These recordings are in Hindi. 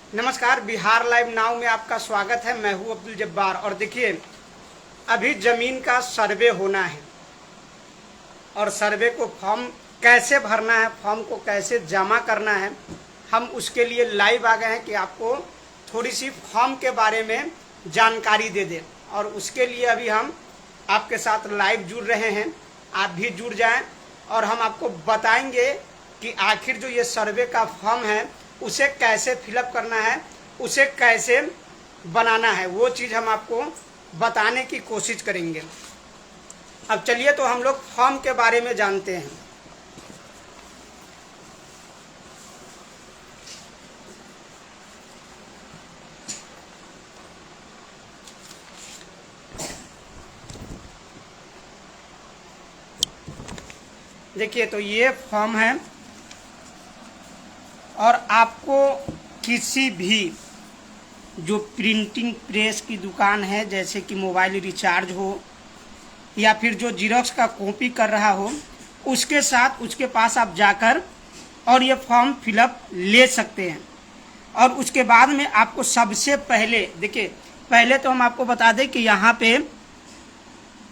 नमस्कार, बिहार लाइव नाउ में आपका स्वागत है। मैं हूं अब्दुल जब्बार। और देखिए, अभी ज़मीन का सर्वे होना है और सर्वे को फॉर्म कैसे भरना है, फॉर्म को कैसे जमा करना है, हम उसके लिए लाइव आ गए हैं कि आपको थोड़ी सी फॉर्म के बारे में जानकारी दे दें। और उसके लिए अभी हम आपके साथ लाइव जुड़ रहे हैं, आप भी जुड़ जाएं और हम आपको बताएंगे कि आखिर जो ये सर्वे का फॉर्म है उसे कैसे फिलअप करना है, उसे कैसे बनाना है, वो चीज़ हम आपको बताने की कोशिश करेंगे। अब चलिए तो हम लोग फॉर्म के बारे में जानते हैं। देखिए, तो ये फॉर्म है और आपको किसी भी जो प्रिंटिंग प्रेस की दुकान है, जैसे कि मोबाइल रिचार्ज हो या फिर जो जीरोक्स का कॉपी कर रहा हो, उसके साथ उसके पास आप जाकर और ये फॉर्म फिलअप ले सकते हैं। और उसके बाद में आपको सबसे पहले, देखिए, पहले तो हम आपको बता दें कि यहाँ पे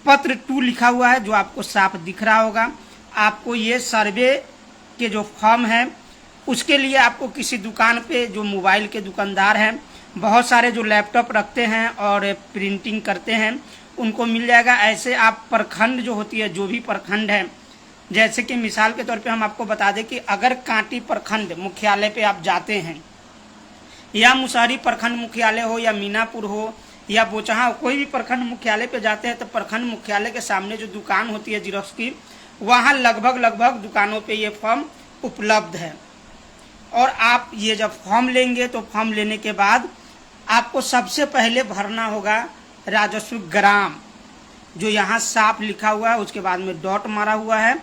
पत्र 2 लिखा हुआ है, जो आपको साफ दिख रहा होगा। आपको ये सर्वे के जो फॉर्म है उसके लिए आपको किसी दुकान पे, जो मोबाइल के दुकानदार हैं, बहुत सारे जो लैपटॉप रखते हैं और प्रिंटिंग करते हैं, उनको मिल जाएगा। ऐसे आप प्रखंड जो होती है, जो भी प्रखंड है, जैसे कि मिसाल के तौर पे हम आपको बता दें कि अगर कांटी प्रखंड मुख्यालय पे आप जाते हैं या मुसहरी प्रखंड मुख्यालय हो या मीनापुर हो या बोचहा, कोई भी प्रखंड मुख्यालय पे जाते हैं तो प्रखंड मुख्यालय के सामने जो दुकान होती है जीरोक्स की, वहाँ लगभग दुकानों पे ये फॉर्म उपलब्ध है। और आप ये जब फॉर्म लेंगे तो फॉर्म लेने के बाद आपको सबसे पहले भरना होगा राजस्व ग्राम, जो यहाँ साफ लिखा हुआ है, उसके बाद में डॉट मारा हुआ है।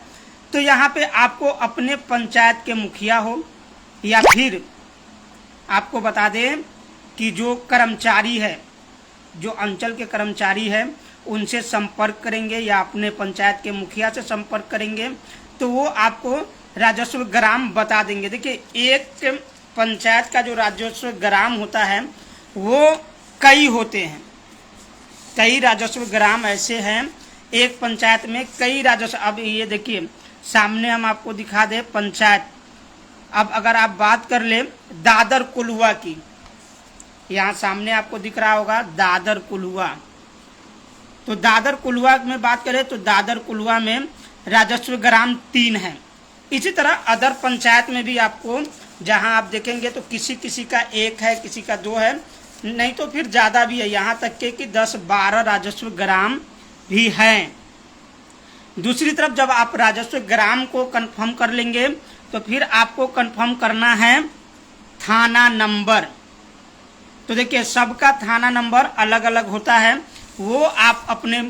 तो यहाँ पे आपको अपने पंचायत के मुखिया हो या फिर आपको बता दें कि जो कर्मचारी है, जो अंचल के कर्मचारी है, उनसे संपर्क करेंगे या अपने पंचायत के मुखिया से संपर्क करेंगे तो वो आपको राजस्व ग्राम बता देंगे। देखिए, एक पंचायत का जो राजस्व ग्राम होता है वो कई होते हैं, कई राजस्व ग्राम ऐसे हैं, एक पंचायत में कई राजस्व। अब ये देखिए, सामने हम आपको दिखा दें पंचायत। अब अगर आप बात कर ले दादर कुलुआ की, यहाँ सामने आपको दिख रहा होगा दादर कुलुआ। तो दादर कुलुआ में बात करें तो दादर कुलुआ में राजस्व ग्राम 3 है। इसी तरह अदर पंचायत में भी आपको जहां आप देखेंगे तो किसी किसी का 1 है, किसी का 2 है, नहीं तो फिर ज़्यादा भी है, यहाँ तक के कि 10-12 राजस्व ग्राम भी हैं। दूसरी तरफ जब आप राजस्व ग्राम को कंफर्म कर लेंगे तो फिर आपको कंफर्म करना है थाना नंबर। तो देखिए, सबका थाना नंबर अलग अलग होता है, वो आप अपने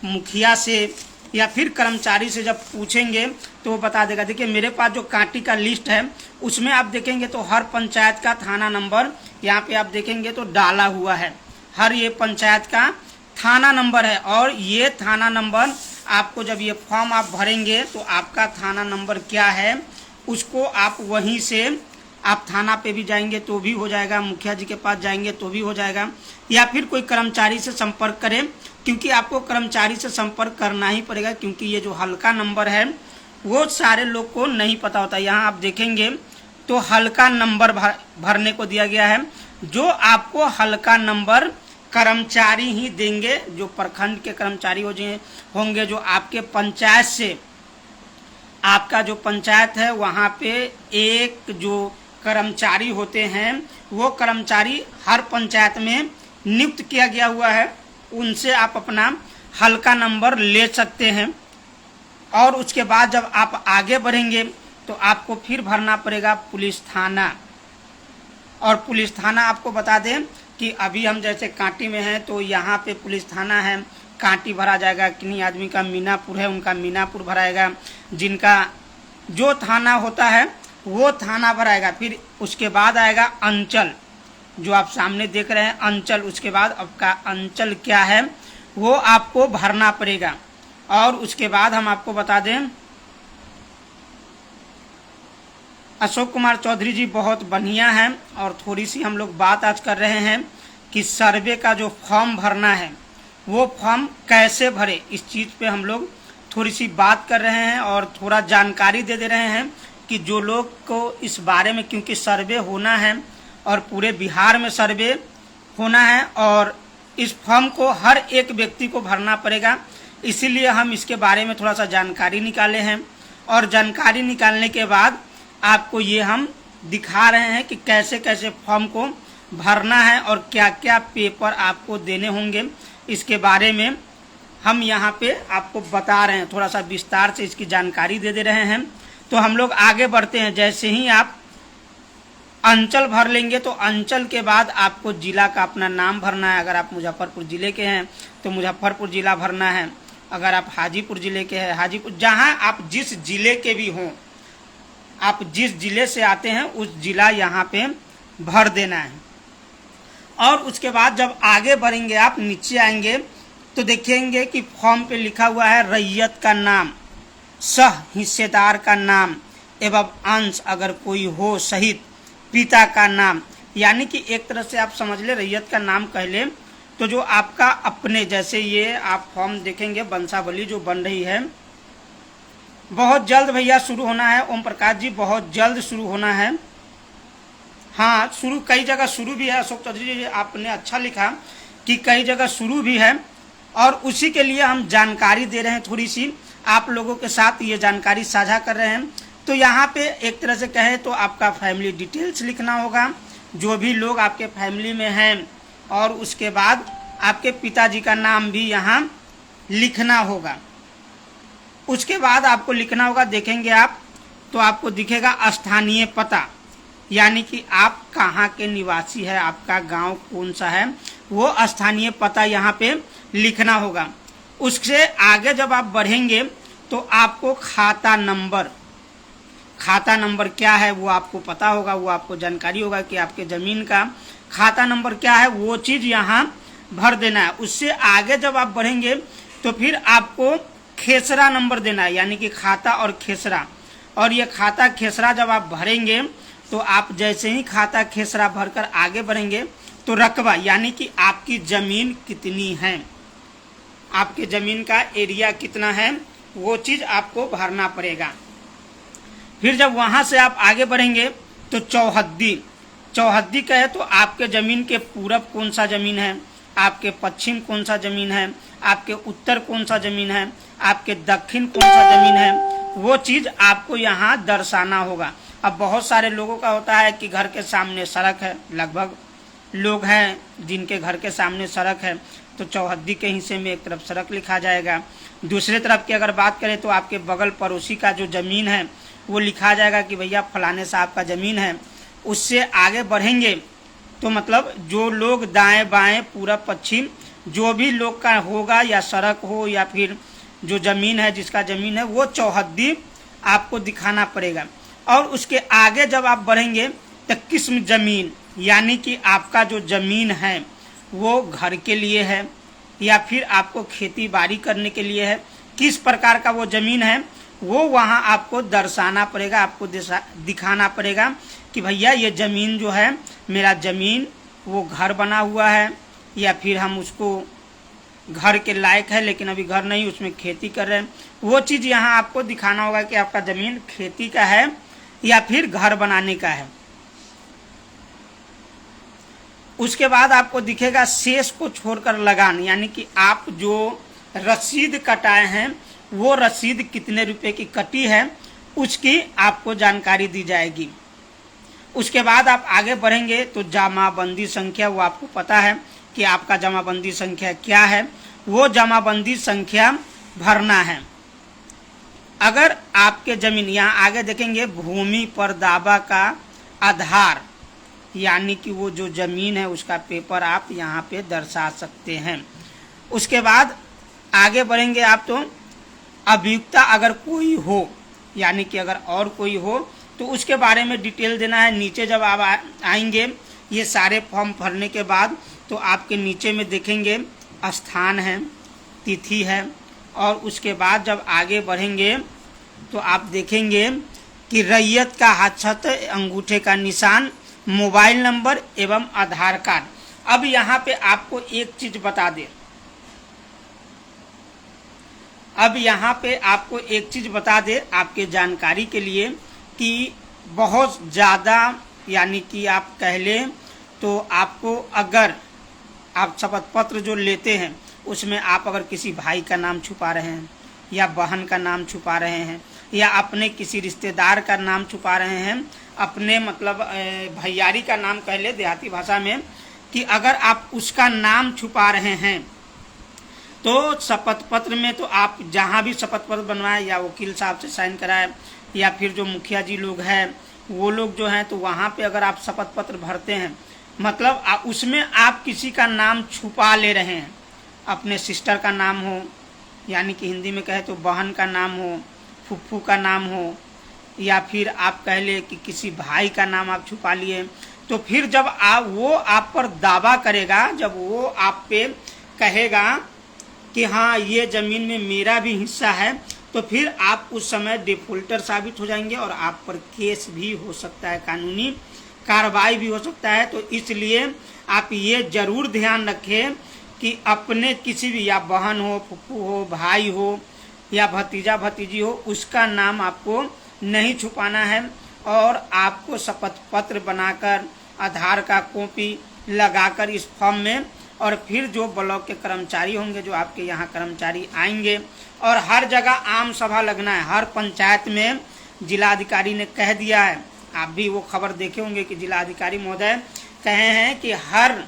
मुखिया से या फिर कर्मचारी से जब पूछेंगे तो वो बता देगा। देखिए, मेरे पास जो कांटी का लिस्ट है उसमें आप देखेंगे तो हर पंचायत का थाना नंबर यहाँ पे आप देखेंगे तो डाला हुआ है। हर ये पंचायत का थाना नंबर है और ये थाना नंबर आपको जब ये फॉर्म आप भरेंगे तो आपका थाना नंबर क्या है उसको आप वहीं से, आप थाना पे भी जाएंगे तो भी हो जाएगा, मुखिया जी के पास जाएंगे तो भी हो जाएगा, या फिर कोई कर्मचारी से संपर्क करें, क्योंकि आपको कर्मचारी से संपर्क करना ही पड़ेगा, क्योंकि ये जो हल्का नंबर है वो सारे लोग को नहीं पता होता। यहाँ आप देखेंगे तो हल्का नंबर भरने को दिया गया है, जो आपको हल्का नंबर कर्मचारी ही देंगे, जो प्रखंड के कर्मचारी होंगे, जो आपके पंचायत से, आपका जो पंचायत है वहाँ पे एक जो कर्मचारी होते हैं, वो कर्मचारी हर पंचायत में नियुक्त किया गया हुआ है, उनसे आप अपना हल्का नंबर ले सकते हैं। और उसके बाद जब आप आगे बढ़ेंगे तो आपको फिर भरना पड़ेगा पुलिस थाना। और पुलिस थाना आपको बता दें कि अभी हम जैसे कांटी में हैं तो यहाँ पे पुलिस थाना है, कांटी भरा जाएगा। किन्हीं आदमी का मीनापुर है, उनका मीनापुर भराएगा, जिनका जो थाना होता है वो थाना भराएगा। फिर उसके बाद आएगा अंचल, जो आप सामने देख रहे हैं अंचल। उसके बाद आपका अंचल क्या है वो आपको भरना पड़ेगा। और उसके बाद हम आपको बता दें अशोक कुमार चौधरी जी बहुत बढ़िया हैं। और थोड़ी सी हम लोग बात आज कर रहे हैं कि सर्वे का जो फॉर्म भरना है वो फॉर्म कैसे भरे, इस चीज़ पे हम लोग थोड़ी सी बात कर रहे हैं और थोड़ा जानकारी दे रहे हैं कि जो लोग को इस बारे में, क्योंकि सर्वे होना है और पूरे बिहार में सर्वे होना है और इस फॉर्म को हर एक व्यक्ति को भरना पड़ेगा, इसीलिए हम इसके बारे में थोड़ा सा जानकारी निकाले हैं। और जानकारी निकालने के बाद आपको ये हम दिखा रहे हैं कि कैसे कैसे फॉर्म को भरना है और क्या क्या पेपर आपको देने होंगे, इसके बारे में हम यहाँ पे आपको बता रहे हैं, थोड़ा सा विस्तार से इसकी जानकारी दे रहे हैं। तो हम लोग आगे बढ़ते हैं। जैसे ही आप अंचल भर लेंगे तो अंचल के बाद आपको जिला का अपना नाम भरना है। अगर आप मुजफ्फरपुर ज़िले के हैं तो मुजफ्फरपुर ज़िला भरना है, अगर आप हाजीपुर ज़िले के हैं हाजीपुर, जहां आप जिस ज़िले के भी हों, आप जिस ज़िले से आते हैं उस ज़िला यहाँ पे भर देना है। और उसके बाद जब आगे बढ़ेंगे, आप नीचे आएंगे तो देखेंगे कि फॉर्म पे लिखा हुआ है रैयत का नाम, सह हिस्सेदार का नाम एवं अंश अगर कोई हो सहित पिता का नाम। यानी कि एक तरह से आप समझ ले, रैयत का नाम कह ले तो जो आपका अपने, जैसे ये आप फॉर्म देखेंगे वंशावली जो बन रही है बहुत जल्द भैया शुरू होना है। ओम प्रकाश जी बहुत जल्द शुरू होना है। हाँ, शुरू कई जगह शुरू भी है। अशोक चौधरी जी आपने अच्छा लिखा कि कई जगह शुरू भी है और उसी के लिए हम जानकारी दे रहे हैं, थोड़ी सी आप लोगों के साथ ये जानकारी साझा कर रहे हैं। तो यहाँ पे एक तरह से कहे तो आपका फैमिली डिटेल्स लिखना होगा, जो भी लोग आपके फैमिली में हैं, और उसके बाद आपके पिताजी का नाम भी यहाँ लिखना होगा। उसके बाद आपको लिखना होगा, देखेंगे आप तो आपको दिखेगा स्थानीय पता, यानी कि आप कहाँ के निवासी है, आपका गांव कौन सा है, वो स्थानीय पता यहाँ पे लिखना होगा। उससे आगे जब आप बढ़ेंगे तो आपको खाता नंबर क्या है वो आपको पता होगा, वो आपको जानकारी होगा कि आपके ज़मीन का खाता नंबर क्या है, वो चीज़ यहाँ भर देना है। उससे आगे जब आप बढ़ेंगे तो फिर आपको खेसरा नंबर देना है, यानी कि खाता और खेसरा। और ये खाता खेसरा जब आप भरेंगे तो आप जैसे ही खाता खेसरा भरकर आगे बढ़ेंगे तो रकबा, यानी कि आपकी ज़मीन कितनी है, आपके ज़मीन का एरिया कितना है, वो चीज़ आपको भरना पड़ेगा। फिर जब वहाँ से आप आगे बढ़ेंगे तो चौहद्दी कहे तो आपके ज़मीन के पूरब कौन सा ज़मीन है, आपके पश्चिम कौन सा ज़मीन है, आपके उत्तर कौन सा ज़मीन है, आपके दक्षिण कौन सा ज़मीन है, वो चीज़ आपको यहाँ दर्शाना होगा। अब बहुत सारे लोगों का होता है कि घर के सामने सड़क है, लगभग लोग हैं जिनके घर के सामने सड़क है, तो चौहद्दी के हिस्से में एक तरफ सड़क लिखा जाएगा। दूसरे तरफ की अगर बात करें तो आपके बगल पड़ोसी का जो ज़मीन है वो लिखा जाएगा कि भैया फलाने साहब का ज़मीन है। उससे आगे बढ़ेंगे तो मतलब जो लोग दाएं बाएं पूरब पश्चिम जो भी लोग का होगा, या सड़क हो या फिर जो ज़मीन है जिसका ज़मीन है, वो चौहद्दी आपको दिखाना पड़ेगा। और उसके आगे जब आप बढ़ेंगे तो किस्म ज़मीन, यानी कि आपका जो ज़मीन है वो घर के लिए है या फिर आपको खेती बाड़ी करने के लिए है, किस प्रकार का वो ज़मीन है वो वहाँ आपको दर्शाना पड़ेगा, आपको दिखाना पड़ेगा कि भैया ये ज़मीन जो है मेरा ज़मीन वो घर बना हुआ है, या फिर हम उसको घर के लायक है लेकिन अभी घर नहीं, उसमें खेती कर रहे हैं। वो चीज़ यहाँ आपको दिखाना होगा कि आपका ज़मीन खेती का है या फिर घर बनाने का है। उसके बाद आपको दिखेगा शेष को छोड़कर लगान, यानी कि आप जो रसीद कटाए हैं वो रसीद कितने रुपए की कटी है उसकी आपको जानकारी दी जाएगी। उसके बाद आप आगे बढ़ेंगे तो जमाबंदी संख्या, वो आपको पता है कि आपका जमाबंदी संख्या क्या है, वो जमाबंदी संख्या भरना है। अगर आपके ज़मीन, यहाँ आगे देखेंगे भूमि पर दावा का आधार, यानी कि वो जो ज़मीन है उसका पेपर आप यहाँ पे दर्शा सकते हैं। उसके बाद आगे बढ़ेंगे आप तो अभियुक्ता अगर कोई हो, यानी कि अगर और कोई हो तो उसके बारे में डिटेल देना है। नीचे जब आप आएंगे ये सारे फॉर्म भरने के बाद तो आपके नीचे में देखेंगे स्थान है, तिथि है, और उसके बाद जब आगे बढ़ेंगे तो आप देखेंगे कि रैयत का हाथचत, अंगूठे का निशान, मोबाइल नंबर एवं आधार कार्ड। अब यहाँ पे आपको एक चीज बता दें, आपके जानकारी के लिए कि बहुत ज़्यादा, यानी कि आप कह लें तो आपको, अगर आप शपथ पत्र जो लेते हैं उसमें आप अगर किसी भाई का नाम छुपा रहे हैं या बहन का नाम छुपा रहे हैं या अपने किसी रिश्तेदार का नाम छुपा रहे हैं, अपने मतलब भैयारी का नाम कह ले देहाती भाषा में, कि अगर आप उसका नाम छुपा रहे हैं तो शपथ पत्र में तो आप जहाँ भी शपथ पत्र बनवाएं या वकील साहब से साइन कराएं या फिर जो मुखिया जी लोग हैं वो लोग जो हैं, तो वहाँ पे अगर आप शपथ पत्र भरते हैं मतलब उसमें आप किसी का नाम छुपा ले रहे हैं, अपने सिस्टर का नाम हो, यानी कि हिंदी में कहे तो बहन का नाम हो, फुफ्फू का नाम हो, या फिर आप कह ले कि किसी भाई का नाम आप छुपा लिए, तो फिर जब वो आप पर दावा करेगा, जब वो आप पे कहेगा कि हाँ ये ज़मीन में मेरा भी हिस्सा है, तो फिर आप उस समय डिफॉल्टर साबित हो जाएंगे और आप पर केस भी हो सकता है, कानूनी कार्रवाई भी हो सकता है। तो इसलिए आप ये ज़रूर ध्यान रखें कि अपने किसी भी, या बहन हो, फुफ्फू हो, भाई हो या भतीजा भतीजी हो, उसका नाम आपको नहीं छुपाना है और आपको शपथ पत्र बनाकर आधार का कॉपी लगाकर इस फॉर्म में, और फिर जो ब्लॉक के कर्मचारी होंगे, जो आपके यहाँ कर्मचारी आएंगे, और हर जगह आम सभा लगना है, हर पंचायत में जिलाधिकारी ने कह दिया है, आप भी वो खबर देखे होंगे कि जिलाधिकारी महोदय कहे हैं कि हर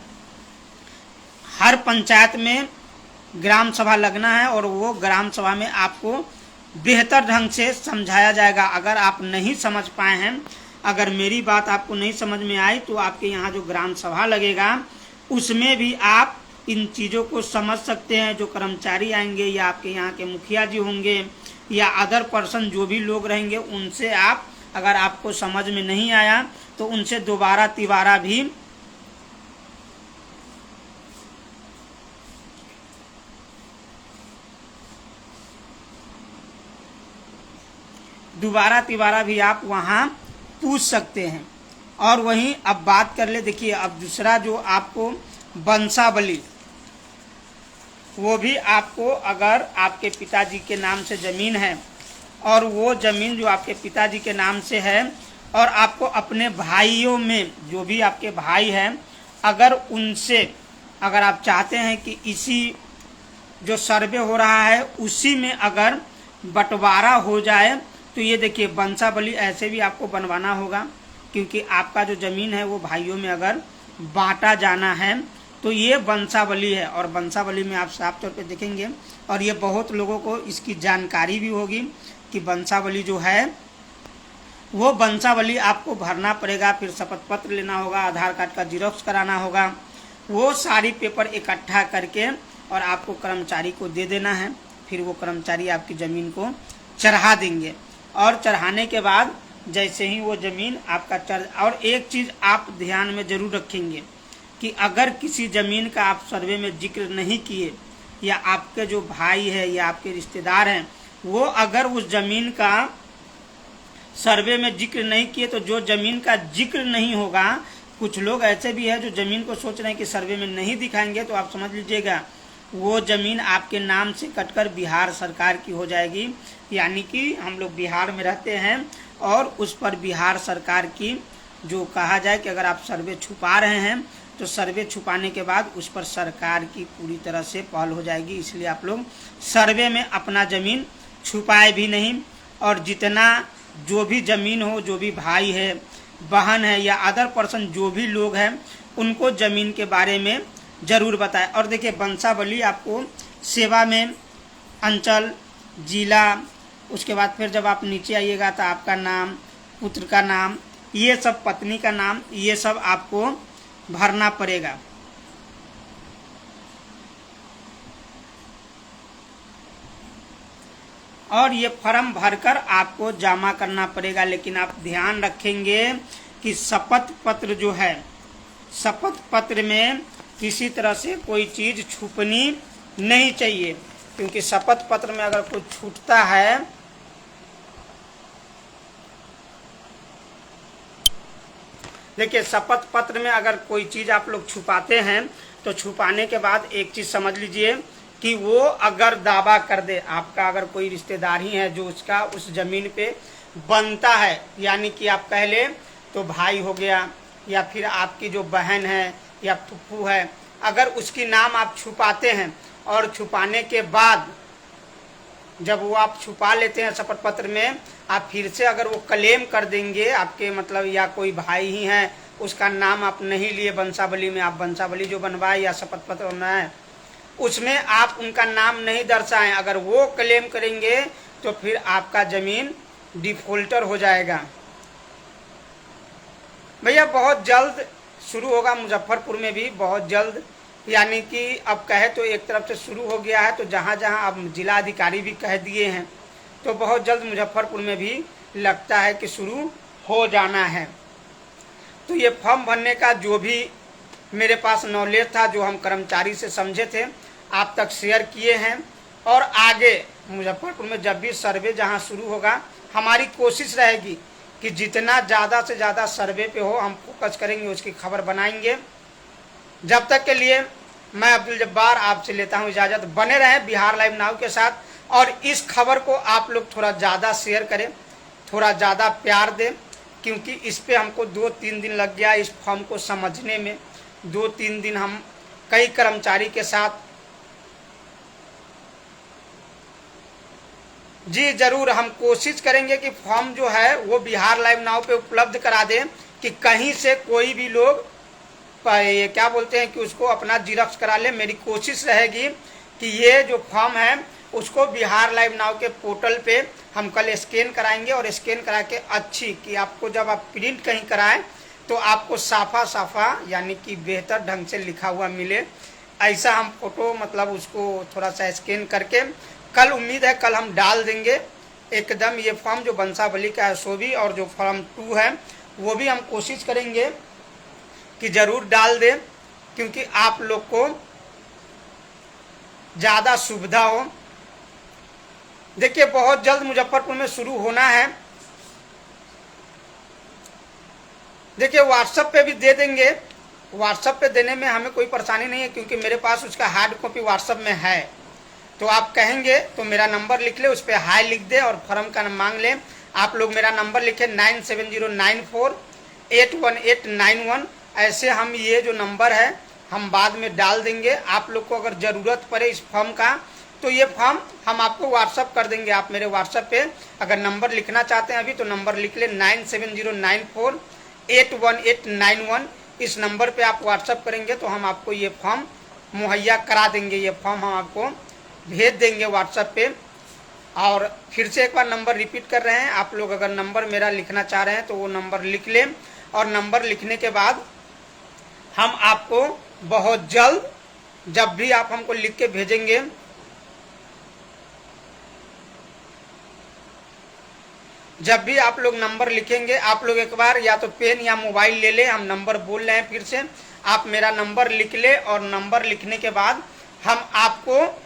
पंचायत में ग्राम सभा लगना है और वो ग्राम सभा में आपको बेहतर ढंग से समझाया जाएगा। अगर आप नहीं समझ पाए हैं, अगर मेरी बात आपको नहीं समझ में आई, तो आपके यहाँ जो ग्राम सभा लगेगा उसमें भी आप इन चीज़ों को समझ सकते हैं। जो कर्मचारी आएंगे या आपके यहाँ के मुखिया जी होंगे या अदर पर्सन जो भी लोग रहेंगे, उनसे आप, अगर आपको समझ में नहीं आया तो उनसे दोबारा तिबारा भी आप वहाँ पूछ सकते हैं। और वहीं अब बात कर ले, देखिए अब दूसरा जो आपको वंशावली, वो भी आपको, अगर आपके पिताजी के नाम से ज़मीन है और वो ज़मीन जो आपके पिताजी के नाम से है और आपको अपने भाइयों में जो भी आपके भाई हैं, अगर उनसे, अगर आप चाहते हैं कि इसी जो सर्वे हो रहा है उसी में अगर बंटवारा हो जाए, तो ये देखिए वंशावली ऐसे भी आपको बनवाना होगा, क्योंकि आपका जो ज़मीन है वो भाइयों में अगर बांटा जाना है तो ये वंशावली है। और वंशावली में आप साफ तौर पे देखेंगे, और ये बहुत लोगों को इसकी जानकारी भी होगी कि वंशावली जो है वो वंशावली आपको भरना पड़ेगा, फिर शपथ पत्र लेना होगा, आधार कार्ड का जिरोक्स कराना होगा, वो सारी पेपर इकट्ठा करके और आपको कर्मचारी को दे देना है। फिर वो कर्मचारी आपकी ज़मीन को चढ़ा देंगे, और चढ़ाने के बाद जैसे ही वो ज़मीन आपका और एक चीज़ आप ध्यान में ज़रूर रखेंगे कि अगर किसी ज़मीन का आप सर्वे में जिक्र नहीं किए, या आपके जो भाई है या आपके रिश्तेदार हैं वो अगर उस ज़मीन का सर्वे में जिक्र नहीं किए, तो जो ज़मीन का जिक्र नहीं होगा, कुछ लोग ऐसे भी हैं जो ज़मीन को सोच रहे हैं कि सर्वे में नहीं दिखाएंगे, तो आप समझ लीजिएगा वो ज़मीन आपके नाम से कटकर बिहार सरकार की हो जाएगी। यानी कि हम लोग बिहार में रहते हैं और उस पर बिहार सरकार की, जो कहा जाए कि अगर आप सर्वे छुपा रहे हैं तो सर्वे छुपाने के बाद उस पर सरकार की पूरी तरह से पहल हो जाएगी। इसलिए आप लोग सर्वे में अपना ज़मीन छुपाए भी नहीं, और जितना जो भी ज़मीन हो, जो भी भाई है, बहन है या अदर पर्सन जो भी लोग हैं, उनको ज़मीन के बारे में ज़रूर बताएं। और देखिए वंशावली आपको सेवा में अंचल, जिला, उसके बाद फिर जब आप नीचे आइएगा तो आपका नाम, पुत्र का नाम, ये सब, पत्नी का नाम, ये सब आपको भरना पड़ेगा। और ये फॉर्म भरकर आपको जमा करना पड़ेगा। लेकिन आप ध्यान रखेंगे कि शपथ पत्र जो है, शपथ पत्र में किसी तरह से कोई चीज़ छुपनी नहीं चाहिए, क्योंकि शपथ पत्र में अगर कोई छूटता है देखिए, शपथ पत्र में अगर कोई चीज़ आप लोग छुपाते हैं तो छुपाने के बाद एक चीज़ समझ लीजिए कि वो अगर दावा कर दे, आपका अगर कोई रिश्तेदार ही है जो उसका उस ज़मीन पे बनता है, यानी कि आप कह ले तो भाई हो गया या फिर आपकी जो बहन है या फूफू है, अगर उसकी नाम आप छुपाते हैं और छुपाने के बाद जब वो आप छुपा लेते हैं शपथ पत्र में, आप फिर से अगर वो क्लेम कर देंगे आपके मतलब या कोई भाई ही है उसका नाम आप नहीं लिए वंशावली में, आप वंशावली जो बनवाए या शपथ पत्र बनाए उसमें आप उनका नाम नहीं दर्शाएं, अगर वो क्लेम करेंगे तो फिर आपका ज़मीन डिफॉल्टर हो जाएगा। भैया बहुत जल्द शुरू होगा मुजफ्फरपुर में भी, बहुत जल्द, यानी कि अब कहे तो एक तरफ से शुरू हो गया है, तो जहाँ जहाँ अब जिला अधिकारी भी कह दिए हैं तो बहुत जल्द मुजफ्फरपुर में भी लगता है कि शुरू हो जाना है। तो ये फॉर्म भरने का जो भी मेरे पास नॉलेज था, जो हम कर्मचारी से समझे थे, आप तक शेयर किए हैं। और आगे मुजफ्फरपुर में जब भी सर्वे जहाँ शुरू होगा, हमारी कोशिश रहेगी कि जितना ज़्यादा से ज़्यादा सर्वे पे हो हम फोकस करेंगे, उसकी खबर बनाएंगे। जब तक के लिए मैं अब्दुल जब्बार आपसे लेता हूं इजाज़त। बने रहें बिहार लाइव नाउ के साथ और इस खबर को आप लोग थोड़ा ज़्यादा शेयर करें, थोड़ा ज़्यादा प्यार दें, क्योंकि इस पे हमको 2-3 दिन लग गया इस फॉर्म को समझने में। 2-3 दिन हम कई कर्मचारी के साथ जी ज़रूर हम कोशिश करेंगे कि फॉर्म जो है वो बिहार लाइव नाउ पे उपलब्ध करा दें कि कहीं से कोई भी लोग ये क्या बोलते हैं कि उसको अपना जिरक्स करा ले। मेरी कोशिश रहेगी कि ये जो फॉर्म है उसको बिहार लाइव नाउ के पोर्टल पे हम कल स्कैन कराएंगे और स्कैन करा के अच्छी कि आपको जब आप प्रिंट कहीं कराएं तो आपको साफा साफा यानी कि बेहतर ढंग से लिखा हुआ मिले, ऐसा हम फोटो मतलब उसको थोड़ा सा स्कैन करके कल उम्मीद है कल हम डाल देंगे एकदम ये फॉर्म जो वंशावली का है सो भी, और जो फॉर्म 2 है वो भी हम कोशिश करेंगे कि ज़रूर डाल दें, क्योंकि आप लोग को ज़्यादा सुविधा हो। देखिए बहुत जल्द मुजफ्फरपुर में शुरू होना है। देखिए व्हाट्सएप पे भी दे देंगे, व्हाट्सएप पे देने में हमें कोई परेशानी नहीं है, क्योंकि मेरे पास उसका हार्ड कॉपी व्हाट्सएप में है। तो आप कहेंगे तो मेरा नंबर लिख ले, उस पर हाई लिख दे और फॉर्म का मांग लें। आप लोग मेरा नंबर लिखें 9709481891। ऐसे हम ये जो नंबर है हम बाद में डाल देंगे। आप लोग को अगर ज़रूरत पड़े इस फॉर्म का तो ये फॉर्म हम आपको व्हाट्सअप कर देंगे। आप मेरे व्हाट्सएप पे अगर नंबर लिखना चाहते हैं अभी तो नंबर लिख ले 9709481891। इस नंबर पे आप व्हाट्सअप करेंगे तो हम आपको ये फॉर्म मुहैया करा देंगे, ये फॉर्म हम आपको भेज देंगे व्हाट्सएप पे। और फिर से एक बार नंबर रिपीट कर रहे हैं, आप लोग अगर नंबर मेरा लिखना चाह रहे हैं तो वो नंबर लिख लें, और नंबर लिखने के बाद हम आपको बहुत जल्द जब भी आप हमको लिख के भेजेंगे जब भी आप लोग नंबर लिखेंगे, आप लोग एक बार या तो पेन या मोबाइल ले लें, हम नंबर बोल रहे हैं फिर से, आप मेरा नंबर लिख ले और नंबर लिखने के बाद हम आपको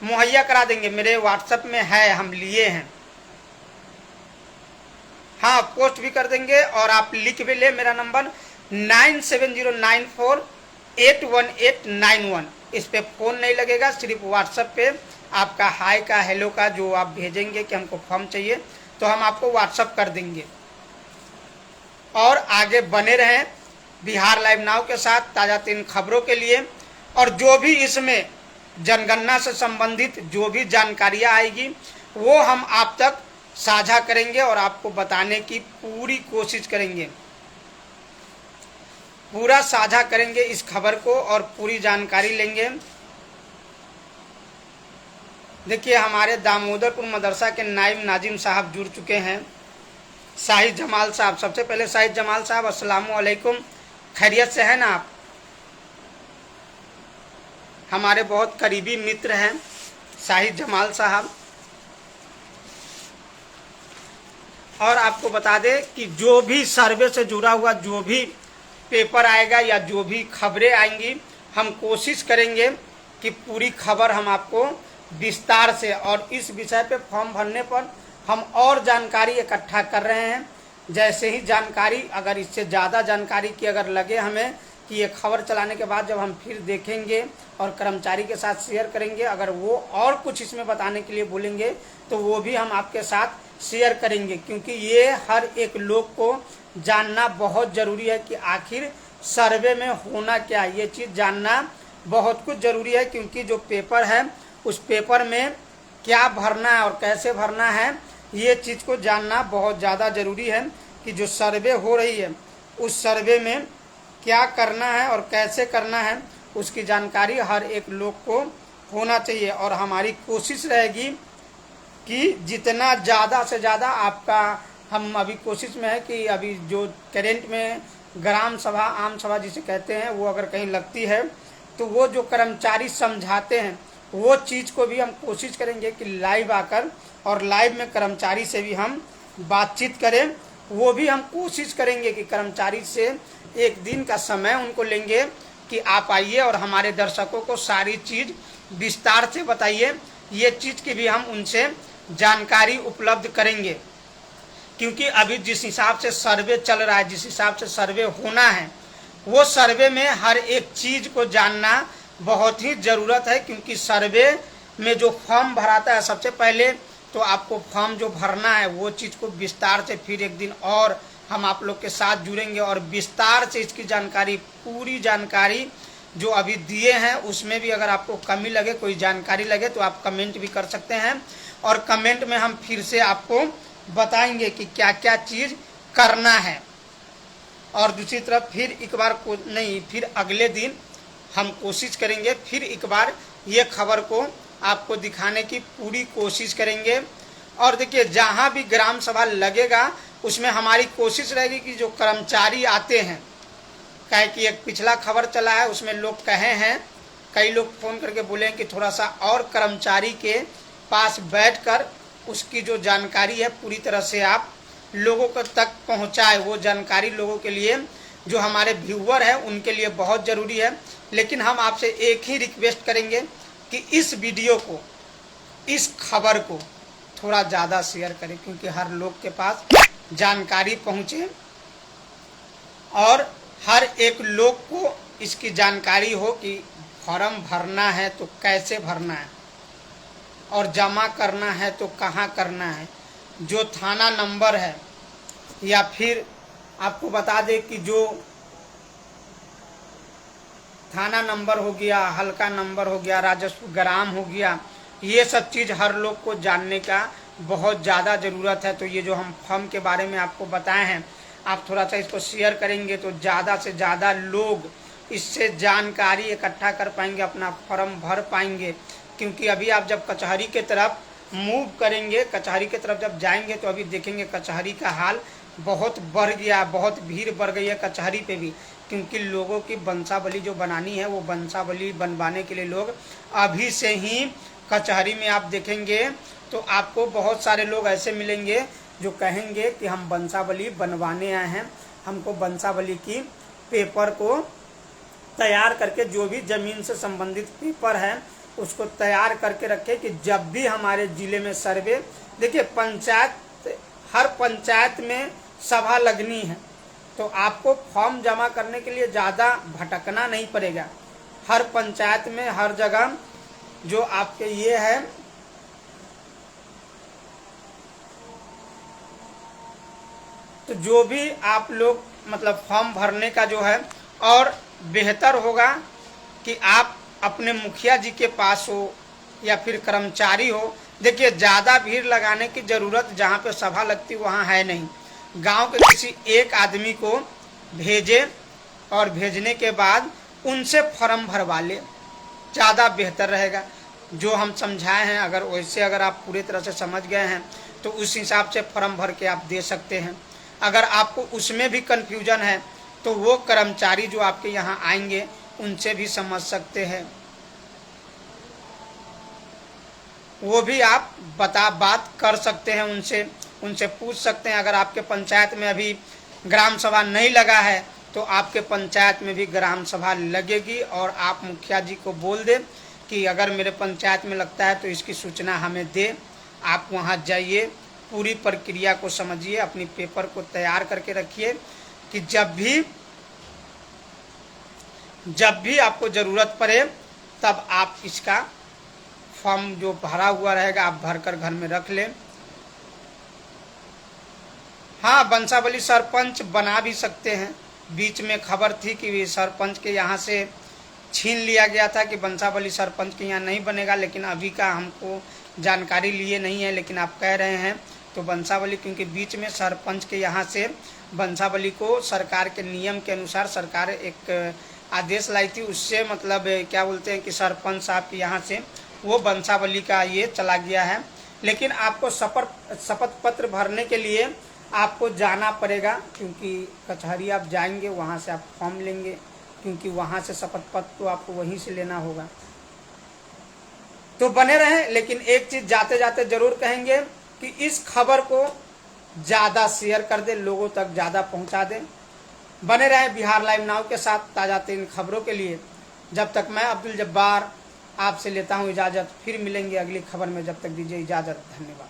मुहैया करा देंगे। मेरे व्हाट्सएप में है, हम लिए हैं, हाँ पोस्ट भी कर देंगे। और आप लिख भी ले मेरा नंबर 9709481891। इस पे फ़ोन नहीं लगेगा, सिर्फ व्हाट्सएप पे आपका हाय का हेलो का जो आप भेजेंगे कि हमको फॉर्म चाहिए तो हम आपको व्हाट्सएप कर देंगे। और आगे बने रहें बिहार लाइव नाउ के साथ ताज़ा 3 खबरों के लिए, और जो भी इसमें जनगणना से संबंधित जो भी जानकारियाँ आएगी वो हम आप तक साझा करेंगे और आपको बताने की पूरी कोशिश करेंगे, पूरा साझा करेंगे इस खबर को और पूरी जानकारी लेंगे। देखिए हमारे दामोदरपुर मदरसा के नाइब नाजिम साहब जुड़ चुके हैं, शाहिद जमाल साहब। सबसे पहले शाहिद जमाल साहब अस्सलाम वालेकुम, खैरियत से हैं ना आप? हमारे बहुत करीबी मित्र हैं शाहिद जमाल साहब। और आपको बता दें कि जो भी सर्वे से जुड़ा हुआ जो भी पेपर आएगा या जो भी खबरें आएंगी हम कोशिश करेंगे कि पूरी खबर हम आपको विस्तार से, और इस विषय पे फॉर्म भरने पर हम और जानकारी इकट्ठा कर रहे हैं जैसे ही जानकारी, अगर इससे ज़्यादा जानकारी की अगर लगे हमें कि ये खबर चलाने के बाद जब हम फिर देखेंगे और कर्मचारी के साथ शेयर करेंगे, अगर वो और कुछ इसमें बताने के लिए बोलेंगे तो वो भी हम आपके साथ शेयर करेंगे, क्योंकि ये हर एक लोग को जानना बहुत ज़रूरी है कि आखिर सर्वे में होना क्या है। ये चीज़ जानना बहुत कुछ ज़रूरी है, क्योंकि जो पेपर है उस पेपर में क्या भरना है और कैसे भरना है, ये चीज़ को जानना बहुत ज़्यादा ज़रूरी है कि जो सर्वे हो रही है उस सर्वे में क्या करना है और कैसे करना है, उसकी जानकारी हर एक लोग को होना चाहिए। और हमारी कोशिश रहेगी कि जितना ज़्यादा से ज़्यादा आपका, हम अभी कोशिश में है कि अभी जो करेंट में ग्राम सभा, आम सभा जिसे कहते हैं, वो अगर कहीं लगती है तो वो जो कर्मचारी समझाते हैं वो चीज़ को भी हम कोशिश करेंगे कि लाइव आकर और लाइव में कर्मचारी से भी हम बातचीत करें। वो भी हम कोशिश करेंगे कि कर्मचारी से एक दिन का समय उनको लेंगे कि आप आइए और हमारे दर्शकों को सारी चीज़ विस्तार से बताइए। ये चीज़ की भी हम उनसे जानकारी उपलब्ध करेंगे, क्योंकि अभी जिस हिसाब से सर्वे चल रहा है, जिस हिसाब से सर्वे होना है, वो सर्वे में हर एक चीज़ को जानना बहुत ही ज़रूरत है। क्योंकि सर्वे में जो फॉर्म भराता है, सबसे पहले तो आपको फॉर्म जो भरना है वो चीज़ को विस्तार से फिर एक दिन और हम आप लोग के साथ जुड़ेंगे और विस्तार से इसकी जानकारी, पूरी जानकारी जो अभी दिए हैं उसमें भी अगर आपको कमी लगे, कोई जानकारी लगे तो आप कमेंट भी कर सकते हैं और कमेंट में हम फिर से आपको बताएंगे कि क्या क्या चीज़ करना है। और दूसरी तरफ फिर एक बार को नहीं, फिर अगले दिन हम कोशिश करेंगे, फिर एक बार ये खबर को आपको दिखाने की पूरी कोशिश करेंगे। और देखिए, जहाँ भी ग्राम सभा लगेगा उसमें हमारी कोशिश रहेगी कि जो कर्मचारी आते हैं, कहे कि एक पिछला खबर चला है उसमें लोग कहे हैं, कई लोग फ़ोन करके बोले कि थोड़ा सा और कर्मचारी के पास बैठकर उसकी जो जानकारी है पूरी तरह से आप लोगों को तक पहुंचाए। वो जानकारी लोगों के लिए, जो हमारे व्यूअर हैं उनके लिए बहुत ज़रूरी है। लेकिन हम आपसे एक ही रिक्वेस्ट करेंगे कि इस वीडियो को, इस खबर को थोड़ा ज़्यादा शेयर करें, क्योंकि हर लोग के पास जानकारी पहुँचे और हर एक लोग को इसकी जानकारी हो कि फॉर्म भरना है तो कैसे भरना है और जमा करना है तो कहाँ करना है। जो थाना नंबर है, या फिर आपको बता दें कि जो थाना नंबर हो गया, हल्का नंबर हो गया, राजस्व ग्राम हो गया, ये सब चीज़ हर लोग को जानने का बहुत ज़्यादा ज़रूरत है। तो ये जो हम फॉर्म के बारे में आपको बताए हैं, आप थोड़ा सा इसको शेयर करेंगे तो ज़्यादा से ज़्यादा लोग इससे जानकारी इकट्ठा कर पाएंगे, अपना फॉर्म भर पाएंगे। क्योंकि अभी आप जब कचहरी के तरफ मूव करेंगे, कचहरी की तरफ जब जाएंगे तो अभी देखेंगे कचहरी का हाल बहुत बढ़ गया, बहुत भीड़ बढ़ गई है कचहरी पे भी, क्योंकि लोगों की वंशावली जो बनानी है वो वंशावली बनवाने के लिए लोग अभी से ही कचहरी में आप देखेंगे तो आपको बहुत सारे लोग ऐसे मिलेंगे जो कहेंगे कि हम वंशावली बनवाने आए हैं, हमको वंशावली की पेपर को तैयार करके, जो भी ज़मीन से संबंधित पेपर है उसको तैयार करके रखें कि जब भी हमारे ज़िले में सर्वे, देखिए पंचायत, हर पंचायत में सभा लगनी है तो आपको फॉर्म जमा करने के लिए ज़्यादा भटकना नहीं पड़ेगा। हर पंचायत में हर जगह जो आपके ये है, तो जो भी आप लोग मतलब फॉर्म भरने का जो है, और बेहतर होगा कि आप अपने मुखिया जी के पास हो या फिर कर्मचारी हो। देखिए, ज़्यादा भीड़ लगाने की ज़रूरत जहाँ पे सभा लगती वहाँ है नहीं। गांव के किसी एक आदमी को भेजें और भेजने के बाद उनसे फॉर्म भरवा ले, ज़्यादा बेहतर रहेगा। जो हम समझाए हैं अगर वैसे अगर आप पूरी तरह से समझ गए हैं तो उस हिसाब से फॉर्म भर के आप दे सकते हैं। अगर आपको उसमें भी कन्फ्यूजन है तो वो कर्मचारी जो आपके यहाँ आएंगे उनसे भी समझ सकते हैं, वो भी आप बात कर सकते हैं उनसे पूछ सकते हैं। अगर आपके पंचायत में अभी ग्राम सभा नहीं लगा है तो आपके पंचायत में भी ग्राम सभा लगेगी और आप मुखिया जी को बोल दें कि अगर मेरे पंचायत में लगता है तो इसकी सूचना हमें दे। आप वहाँ जाइए पूरी प्रक्रिया को समझिए, अपनी पेपर को तैयार करके रखिए कि जब भी आपको ज़रूरत पड़े तब आप इसका फॉर्म जो भरा हुआ रहेगा आप भरकर घर में रख लें। हाँ, वंशावली सरपंच बना भी सकते हैं। बीच में खबर थी कि सरपंच के यहाँ से छीन लिया गया था कि वंशावली सरपंच के यहाँ नहीं बनेगा, लेकिन अभी का हमको जानकारी लिए नहीं है, लेकिन आप कह रहे हैं तो वंशावली, क्योंकि बीच में सरपंच के यहाँ से वंशावली को सरकार के नियम के अनुसार सरकार एक आदेश लाई थी, उससे मतलब क्या बोलते हैं कि सरपंच साहब के यहाँ से वो वंशावली का ये चला गया है। लेकिन आपको शपथ पत्र भरने के लिए आपको जाना पड़ेगा, क्योंकि कचहरी आप जाएंगे, वहाँ से आप फॉर्म लेंगे, क्योंकि वहाँ से शपथ पत्र तो आपको वहीं से लेना होगा। तो बने रहें। लेकिन एक चीज़ जाते जाते ज़रूर कहेंगे कि इस खबर को ज़्यादा शेयर कर दें, लोगों तक ज़्यादा पहुँचा दें। बने रहें बिहार लाइव नाउ के साथ ताज़ा तरीन खबरों के लिए। जब तक मैं अब्दुल जब्बार आपसे लेता हूँ इजाज़त, फिर मिलेंगे अगली खबर में। जब तक दीजिए इजाज़त, धन्यवाद।